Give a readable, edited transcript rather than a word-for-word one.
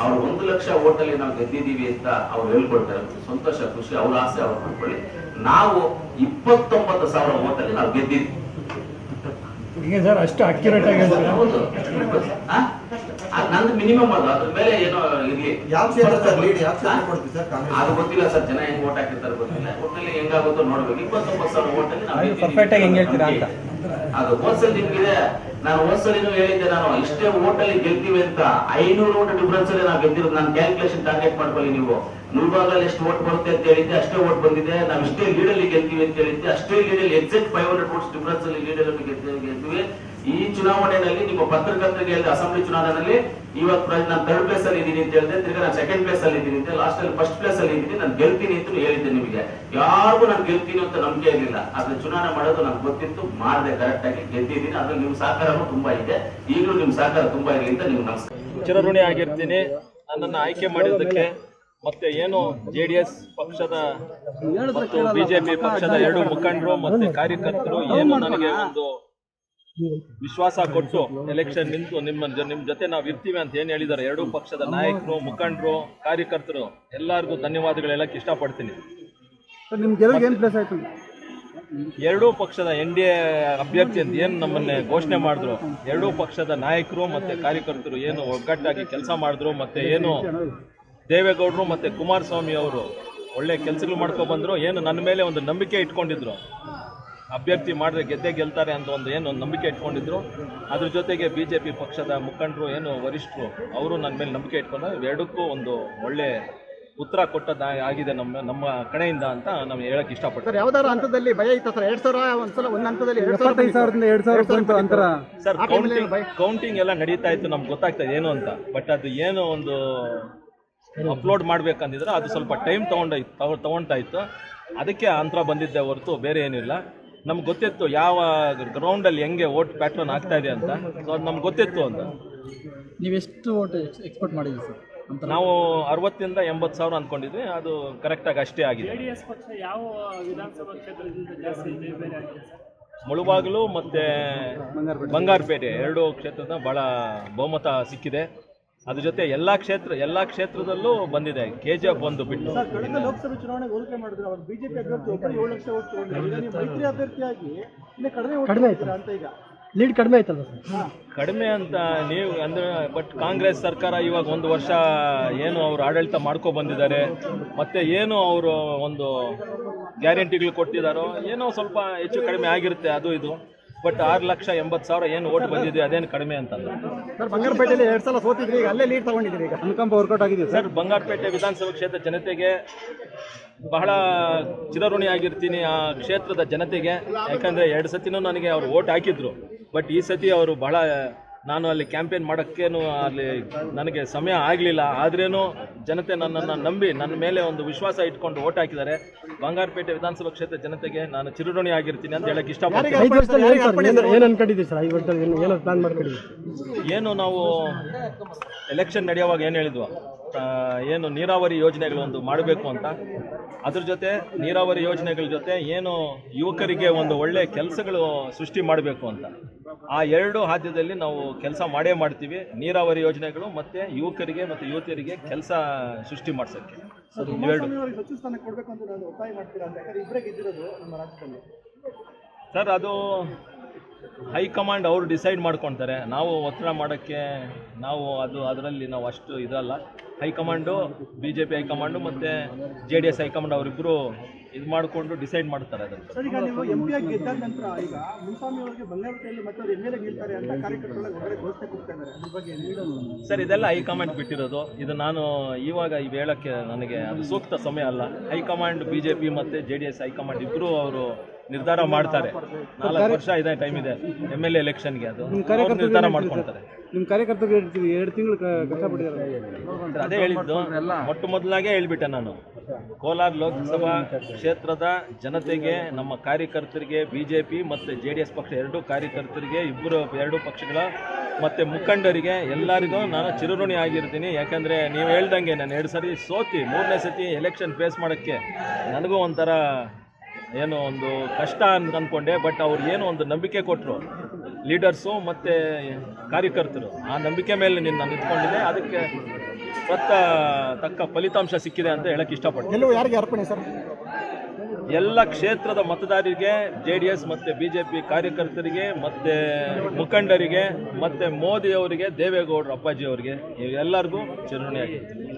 ಅವ್ರು 1 ಲಕ್ಷ ಓಟಲ್ಲಿ ನಾವು ಗೆದ್ದಿದ್ದೀವಿ ಅಂತ ಅವ್ರು ಹೇಳ್ಕೊಳ್ತಾರೆ. ಸಂತೋಷ, ಖುಷಿ, ಅವ್ರ ಆಸೆ ಅವ್ರು ಮಾಡ್ಕೊಳ್ಳಿ. ನಾವು 29,000 ಓಟಲ್ಲಿ ನಾವು ಗೆದ್ದಿದ್ದೀವಿ. ಈಗ ಸರ್ ಅಷ್ಟು ಅಕ್ಯುರೇಟ್ ಆಗಿ ಹೌದು, ನಂದು ಮಿನಿಮಮ್ ಅದು. ಅದ್ರ ಮೇಲೆ ಏನೋ ಇರ್ಲಿ. ಅದು ಗೊತ್ತಿಲ್ಲ ಸರ್, ಜನ ಹೆಂಗ್ ಓಟ್ ಹಾಕಿರ್ತಾರೆ ಗೊತ್ತಿಲ್ಲ. ಒಟ್ಟಲ್ಲಿ ಹೆಂಗಾಗುತ್ತೋ ನೋಡ್ಬೇಕು. 29,000 ಓಟಲ್ಲಿ ನಾವು ಪರ್ಫೆಕ್ಟ್ ಆಗಿ ಹೆಂಗ್ ಹೇಳ್ತೀರಾ ಅಂತ. ಅದು ಹೋದ್ಸಲಿ ನಿಮ್ಗಿದೆ. ನಾನು ಹೋದ್ಸಲಿನೂ ಹೇಳಿದ್ದೆ, ನಾನು ಇಷ್ಟೇ ಓಟಲ್ಲಿ ಗೆಲ್ತೀವಿ ಅಂತ. 500 ಓಟ್ ಡಿಫ್ರೆನ್ಸ್ ಅಲ್ಲಿ ನಾವು ಗೆದ್ದಿರೋದು. ನಾನು ಕ್ಯಾಲ್ಕುಲೇಷನ್ ಟಾರ್ಗೆಟ್ ಮಾಡ್ಕೊಳ್ಳಿ ನೀವು. ಮುಳಬಾಗಲ್ಲಿ ಎಷ್ಟು ಓಟ್ ಬರುತ್ತೆ ಅಂತ ಹೇಳಿದ್ದೆ, ಅಷ್ಟೇ ಓಟ್ ಬಂದಿದೆ. ನಾವು ಇಷ್ಟೇ ಲೀಡಲ್ಲಿ ಗೆಲ್ತೀವಿ ಅಂತ ಹೇಳಿದ್ದೆ, ಅಷ್ಟೇ ಲೀಡಲ್ಲಿ ಎಕ್ಸಾಕ್ಟ್ 500 ವೋಟ್ಸ್ ಡಿಫ್ರೆನ್ಸ್ ಅಲ್ಲಿ ಲೀಡಲ್ಲಿ ಗೆಲ್ತೀವಿ. ಈ ಚುನಾವಣೆಯಲ್ಲಿ ನಿಮ್ಮ ಪತ್ರಕರ್ತರಿಗೆ ಹೇಳಿದ ಅಸೆಂಬ್ಲಿ ಚುನಾವಣೆಯಲ್ಲಿ ಇವತ್ತು ನಾನು 3rd ಪ್ಲೇಸ್ ಅಲ್ಲಿ ಇದ್ದೀನಿ ಅಂತ ಹೇಳಿದೆ. ತಿರ್ಗಿ ನಾನು 2nd ಪ್ಲೇಸ್ ಅಲ್ಲಿ ಇದ್ದೀನಿ ಅಂತ, ಲಾಸ್ಟ್ ಅಲ್ಲಿ 1st ಪ್ಲೇಸ್ ಅಲ್ಲಿ ಇದ್ದೀನಿ. ನಾನು ಗೆಲ್ತೀನಿ ಅಂತ ಹೇಳಿದ್ದೆ ನಿಮಗೆ. ಯಾರಿಗೂ ನಾನು ಗೆಲ್ತೀನಿ ಅಂತ ನಂಬಿಕೆ ಇರಲಿಲ್ಲ. ಆದ್ರೆ ಚುನಾವಣೆ ಮಾಡೋದು ನನಗೆ ಗೊತ್ತಿತ್ತು, ಮಾಡಿದೆ, ಕರೆಕ್ಟ್ ಆಗಿ ಗೆದ್ದಿದ್ದೀನಿ. ಅದ್ರಲ್ಲಿ ನಿಮ್ಮ ಸಹಕಾರನೂ ತುಂಬಾ ಇದೆ. ಈಗಲೂ ನಿಮ್ಮ ಸಹಕಾರ ತುಂಬಾ ಇರಲಿ ಅಂತ ನಿಮ್ಗೆ ನಮಸ್ಕಾರ. ಚಿರಋಣಿ ಆಗಿರ್ತೀನಿ ನನ್ನನ್ನು ಆಯ್ಕೆ ಮಾಡಿದ್ದಕ್ಕೆ. ಮತ್ತೆ ಏನು ಜೆಡಿಎಸ್ ಪಕ್ಷದ ಮತ್ತು ಬಿಜೆಪಿ ಪಕ್ಷದ 2 ಮುಖಂಡರು ಮತ್ತೆ ಕಾರ್ಯಕರ್ತರು ಏನು ನನಗೆ ಒಂದು ವಿಶ್ವಾಸ ಕೊಟ್ಟು ಎಲೆಕ್ಷನ್ ನಿಂತು ನಿಮ್ಮ ಜೊತೆ ನಾವು ಇರ್ತೀವಿ ಅಂತ ಏನು ಹೇಳಿದ್ದಾರೆ 2 ಪಕ್ಷದ ನಾಯಕರು, ಮುಖಂಡರು, ಕಾರ್ಯಕರ್ತರು ಎಲ್ಲರಿಗೂ ಧನ್ಯವಾದಗಳು ಹೇಳಕ್ಕೆ ಇಷ್ಟಪಡ್ತೀನಿ. 2 ಪಕ್ಷದ NDA ಅಭ್ಯರ್ಥಿ ಅಂತ ಏನು ನಮ್ಮನ್ನೇ ಘೋಷಣೆ ಮಾಡಿದ್ರು, 2 ಪಕ್ಷದ ನಾಯಕರು ಮತ್ತೆ ಕಾರ್ಯಕರ್ತರು ಏನು ಒಗ್ಗಟ್ಟಾಗಿ ಕೆಲಸ ಮಾಡಿದ್ರು. ಮತ್ತೆ ಏನು ದೇವೇಗೌಡರು ಮತ್ತೆ ಕುಮಾರಸ್ವಾಮಿ ಅವರು ಒಳ್ಳೆ ಕೆಲಸಗಳು ಮಾಡ್ಕೊ ಬಂದ್ರು. ಏನು ನನ್ನ ಮೇಲೆ ಒಂದು ನಂಬಿಕೆ ಇಟ್ಕೊಂಡಿದ್ರು, ಅಭ್ಯರ್ಥಿ ಮಾಡಿದ್ರೆ ಗೆದ್ದೇ ಗೆಲ್ತಾರೆ ಅಂತ ಒಂದು ನಂಬಿಕೆ ಇಟ್ಕೊಂಡಿದ್ರು. ಅದ್ರ ಜೊತೆಗೆ ಬಿಜೆಪಿ ಪಕ್ಷದ ಮುಖಂಡರು ಏನು ವರಿಷ್ಠರು ಅವರು ನನ್ನ ಮೇಲೆ ನಂಬಿಕೆ ಇಟ್ಕೊಂಡು ಎರಡಕ್ಕೂ ಒಂದು ಒಳ್ಳೆ ಉತ್ತರ ಕೊಟ್ಟದ್ದು ಆಗಿದೆ ನಮ್ಮ ಕಡೆಯಿಂದ ಅಂತ ನಾವು ಹೇಳಕ್ ಇಷ್ಟಪಡ್ತೀವಿ. ಯಾವ್ದಾದ್ರು ಹಂತದಲ್ಲಿ ಭಯ ಇತ್ತು ಸರ್? 2000 ಒಂದ್ಸಲ ಒಂದು ಹಂತದಲ್ಲಿ 2,000 ಸರ್ ಕೌಂಟಿಂಗ್ ಎಲ್ಲ ನಡೀತಾ ಇತ್ತು, ನಮ್ಗೆ ಗೊತ್ತಾಗ್ತಾ ಇದೆ ಏನು ಅಂತ. ಬಟ್ ಅದು ಏನು ಒಂದು ಅಪ್ಲೋಡ್ ಮಾಡ್ಬೇಕಂದಿದ್ರೆ ಅದು ಸ್ವಲ್ಪ ಟೈಮ್ ತಗೊಳ್ತಾ ಇತ್ತು. ಅದಕ್ಕೆ ಅಂತರ ಬಂದಿದ್ದೆ ಹೊರತು ಬೇರೆ ಏನಿಲ್ಲ. ನಮ್ಗೆ ಗೊತ್ತಿತ್ತು ಯಾವ ಗ್ರೌಂಡಲ್ಲಿ ಹೆಂಗೆ ವೋಟ್ ಪ್ಯಾಟ್ರನ್ ಆಗ್ತಾ ಇದೆ ಅಂತ. ಸೊ ಅದು ನಮ್ಗೆ ಗೊತ್ತಿತ್ತು ಅಂತ. ನೀವೆಷ್ಟು ವೋಟ್ ಎಕ್ಸ್ಪೆಕ್ಟ್ ಮಾಡಿದ್ರಿ ಸರ್? ನಾವು 60,000 to 80,000 ಅಂದ್ಕೊಂಡಿದ್ವಿ. ಅದು ಕರೆಕ್ಟಾಗಿ ಅಷ್ಟೇ ಆಗಿದೆ. ಜೆಡಿಎಸ್ ಪಕ್ಷ ಯಾವ ವಿಧಾನಸಭಾ ಕ್ಷೇತ್ರದಿಂದ ಜಾಸ್ತಿ ಜಯಬೇರಿ ಆಗಿದೆ ಸರ್? ಮುಳುಬಾಗಿಲು ಮತ್ತು ಬಂಗಾರಪೇಟೆ 2 ಕ್ಷೇತ್ರದ ಭಾಳ ಬಹುಮತ ಸಿಕ್ಕಿದೆ. ಅದ್ರ ಜೊತೆ ಎಲ್ಲ ಕ್ಷೇತ್ರದಲ್ಲೂ ಬಂದಿದೆ. KGF ಒಂದು ಬಿಟ್ಟು. ಕಳೆದ ಲೋಕಸಭೆ ಚುನಾವಣೆಗೆ ಹೋಲಿಕೆ ಮಾಡಿದ್ರೆ ಅವರು ಬಿಜೆಪಿ ಅಭ್ಯರ್ಥಿ ಒಬ್ಬರು 7 ಲಕ್ಷ ವೋಟ್ ತಗೊಂಡಿದ್ದಾರೆ. ನೀವು ಮೈತ್ರಿ ಅಭ್ಯರ್ಥಿಯಾಗಿ ಕಡಿಮೆ ಆಯ್ತಲ್ಲ ಅಂತ. ಈಗ ಲೀಡ್ ಕಡಿಮೆ ಆಯ್ತಲ್ಲ ಸರ್? ಕಡಿಮೆ ಅಂತ ನೀವು ಅಂದ್ರೆ, ಬಟ್ ಕಾಂಗ್ರೆಸ್ ಸರ್ಕಾರ ಇವಾಗ 1 ವರ್ಷ ಏನು ಅವರು ಆಡಳಿತ ಮಾಡ್ಕೊ ಬಂದಿದ್ದಾರೆ. ಮತ್ತೆ ಏನು ಅವರು ಒಂದು ಗ್ಯಾರಂಟಿಗಳು ಕೊಟ್ಟಿದ್ದಾರೋ ಏನೋ ಸ್ವಲ್ಪ ಹೆಚ್ಚು ಕಡಿಮೆ ಆಗಿರುತ್ತೆ ಅದು ಇದು. ಬಟ್ 6,80,000 ಏನು ಓಟ್ ಬಂದಿದೆ, ಅದೇನು ಕಡಿಮೆ ಅಂತಲ್ಲ ಸರ್. ಬಂಗಾರಪೇಟೆಯಲ್ಲಿ 2 ಸಲ ಸೋತಿದ್ರಿ, ಈಗ ಅಲ್ಲೇ ಲೀಡ್ ತಗೊಂಡಿದ್ರಿ. ಈಗ ಅನುಕಂಪ ವರ್ಕೌಟ್ ಆಗಿದೆ ಸರ್. ಬಂಗಾರಪೇಟೆ ವಿಧಾನಸಭಾ ಕ್ಷೇತ್ರ ಜನತೆಗೆ ಬಹಳ ಚಿರಋಣಿ ಆಗಿರ್ತೀನಿ, ಆ ಕ್ಷೇತ್ರದ ಜನತೆಗೆ. ಯಾಕಂದರೆ 2 ಸತಿನೂ ನನಗೆ ಅವರು ಓಟ್ ಹಾಕಿದ್ರು. ಬಟ್ ಈ ಸತಿ ಅವರು ಬಹಳ, ನಾನು ಅಲ್ಲಿ ಕ್ಯಾಂಪೇನ್ ಮಾಡೋಕ್ಕೇನು ಅಲ್ಲಿ ನನಗೆ ಸಮಯ ಆಗಲಿಲ್ಲ. ಆದ್ರೇನು ಜನತೆ ನನ್ನನ್ನು ನಂಬಿ ನನ್ನ ಮೇಲೆ ಒಂದು ವಿಶ್ವಾಸ ಇಟ್ಕೊಂಡು ಓಟ್ ಹಾಕಿದ್ದಾರೆ. ಬಂಗಾರಪೇಟೆ ವಿಧಾನಸಭಾ ಕ್ಷೇತ್ರ ಜನತೆಗೆ ನಾನು ಚಿರಋಣಿ ಆಗಿರ್ತೀನಿ ಅಂತ ಹೇಳಕ್ಕೆ ಇಷ್ಟಪಡ್ತೀನಿ. ಏನು ನಾವು ಎಲೆಕ್ಷನ್ ನಡೆಯುವಾಗ ಏನು ಹೇಳಿದ್ವು, ಏನು ನೀರಾವರಿ ಯೋಜನೆಗಳು ಒಂದು ಮಾಡಬೇಕು ಅಂತ. ಅದ್ರ ಜೊತೆ ನೀರಾವರಿ ಯೋಜನೆಗಳ ಜೊತೆ ಏನು ಯುವಕರಿಗೆ ಒಂದು ಒಳ್ಳೆ ಕೆಲಸಗಳು ಸೃಷ್ಟಿ ಮಾಡಬೇಕು ಅಂತ. ಆ 2 ಹಾದ್ಯದಲ್ಲಿ ನಾವು ಕೆಲಸ ಮಾಡೇ ಮಾಡ್ತೀವಿ. ನೀರಾವರಿ ಯೋಜನೆಗಳು ಮತ್ತು ಯುವಕರಿಗೆ ಮತ್ತು ಯುವತಿಯರಿಗೆ ಕೆಲಸ ಸೃಷ್ಟಿ ಮಾಡ್ಸೋಕ್ಕೆ. ಸರ್ ಅದು ಹೈಕಮಾಂಡ್ ಅವರು ಡಿಸೈಡ್ ಮಾಡ್ಕೊಳ್ತಾರೆ. ನಾವು ಒತ್ತಡ ಮಾಡೋಕ್ಕೆ ಅದರಲ್ಲಿ ನಾವು ಅಷ್ಟು ಇದಲ್ಲ. ಹೈಕಮಾಂಡು, BJP ಹೈಕಮಾಂಡು ಮತ್ತು JDS ಹೈಕಮಾಂಡ್ ಅವರಿಬ್ಬರು ಇದು ಮಾಡಿಕೊಂಡು ಡಿಸೈಡ್ ಮಾಡ್ತಾರೆ ಅದನ್ನು. ಸರ್, ಈಗ ನೀವು MP ಆಗಿ ಗೆದ್ದ ನಂತರ ಈಗ ಮುನ್ಸ್ವಾಮಿ ಅವರಿಗೆ ಬಂಗಾರಪೇಟೆಯಲ್ಲಿ ಮತ್ತೆ ಅವರು MLA ಗೆಲ್ತಾರೆ ಅಂತ ಕಾರ್ಯಕರ್ತರು ಹೊರಗಡೆ ಘೋಷಣೆ ಕೊಡ್ತಾ ಇದ್ದಾರೆ. ಅದ್ರ ಬಗ್ಗೆ ಸರ್, ಇದೆಲ್ಲ ಹೈಕಮಾಂಡ್ ಬಿಟ್ಟಿರೋದು. ಇದು ನಾನು ಇವಾಗ ಇವು ಹೇಳೋಕ್ಕೆ ನನಗೆ ಅದು ಸೂಕ್ತ ಸಮಯ ಅಲ್ಲ. ಹೈಕಮಾಂಡ್ BJP ಮತ್ತು JDS ಹೈಕಮಾಂಡ್ ಇಬ್ಬರು ಅವರು ನಿರ್ಧಾರ ಮಾಡ್ತಾರೆ. 4 ವರ್ಷ ಇದೆ, ಟೈಮ್ ಇದೆ MLA ಎಲೆಕ್ಷನ್ಗೆ. ಅದು ನಿರ್ಧಾರ ಮಾಡ್ಕೊಳ್ತಾರೆ. ನಿಮ್ಮ ಕಾರ್ಯಕರ್ತರಿಗೆ 2 ತಿಂಗಳು ಕಷ್ಟಪಟ್ಟಿದ್ದಾರೆ. ಅದೇ ಹೇಳಿದ್ದು, ಮೊದಲಾಗೆ ಹೇಳ್ಬಿಟ್ಟೆ ನಾನು. ಕೋಲಾರ ಲೋಕಸಭಾ ಕ್ಷೇತ್ರದ ಜನತೆಗೆ, ನಮ್ಮ ಕಾರ್ಯಕರ್ತರಿಗೆ, BJP ಮತ್ತು JDS ಪಕ್ಷ 2 ಕಾರ್ಯಕರ್ತರಿಗೆ, 2 ಪಕ್ಷಗಳ ಮತ್ತು ಮುಖಂಡರಿಗೆ ಎಲ್ಲರಿಗೂ ನಾನು ಚಿರಋಣಿ ಆಗಿರ್ತೀನಿ. ಯಾಕಂದರೆ ನೀವು ಹೇಳ್ದಂಗೆ ನಾನು 2 ಸರಿ ಸೋತಿ 3ನೇ ಸತಿ ಎಲೆಕ್ಷನ್ ಫೇಸ್ ಮಾಡೋಕ್ಕೆ ನನಗೂ ಒಂಥರ ಏನೋ ಒಂದು ಕಷ್ಟ ಅಂದ್ಕೊಂಡೆ. ಬಟ್ ಅವ್ರು ಏನೋ ಒಂದು ನಂಬಿಕೆ ಕೊಟ್ಟರು ಲೀಡರ್ಸು ಮತ್ತು ಕಾರ್ಯಕರ್ತರು. ಆ ನಂಬಿಕೆ ಮೇಲೆ ನಾನು ನಿಂತ್ಕೊಂಡಿದ್ದೆ. ಅದಕ್ಕೆ ತಕ್ಕ ಫಲಿತಾಂಶ ಸಿಕ್ಕಿದೆ ಅಂತ ಹೇಳಕ್ ಇಷ್ಟಪಡ್ತೀನಿ. ಗೆಲುವು ಯಾರಿಗೆ ಅರ್ಪಣೆ ಸರ್? ಎಲ್ಲ ಕ್ಷೇತ್ರದ ಮತದಾರರಿಗೆ, JDS ಮತ್ತು BJP ಕಾರ್ಯಕರ್ತರಿಗೆ ಮತ್ತು ಮುಖಂಡರಿಗೆ ಮತ್ತು ಮೋದಿ ಅವರಿಗೆ, ದೇವೇಗೌಡರು ಅಪ್ಪಾಜಿ ಅವರಿಗೆ ಎಲ್ಲರಿಗೂ ಚಿರಋಣಿಯಾಗಿರ್ತೀನಿ.